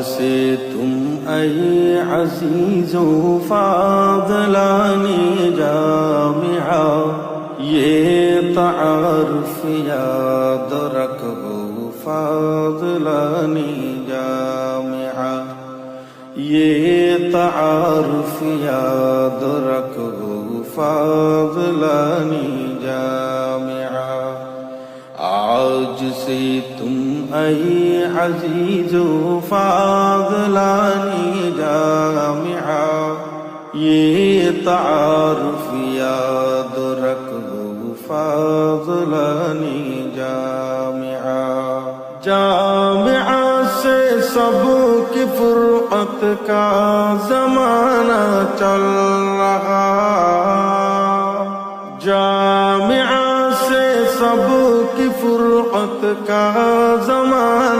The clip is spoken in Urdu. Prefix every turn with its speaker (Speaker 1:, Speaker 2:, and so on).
Speaker 1: سے تم اے عزیزو فاضلانی جامعہ یہ تعارف یاد رکھو فاضلانی جامعہ یہ تعارف یاد رکھو فاضلانی جامعہ آج سے تم اے عزیزو فاضلانی جامعہ یہ تعارف یاد رکھو فاضلانی جامعہ جامعہ سے سب کی فرقت کا زمانہ چل رہا جامعہ سے سب کی فرقت کا زمانہ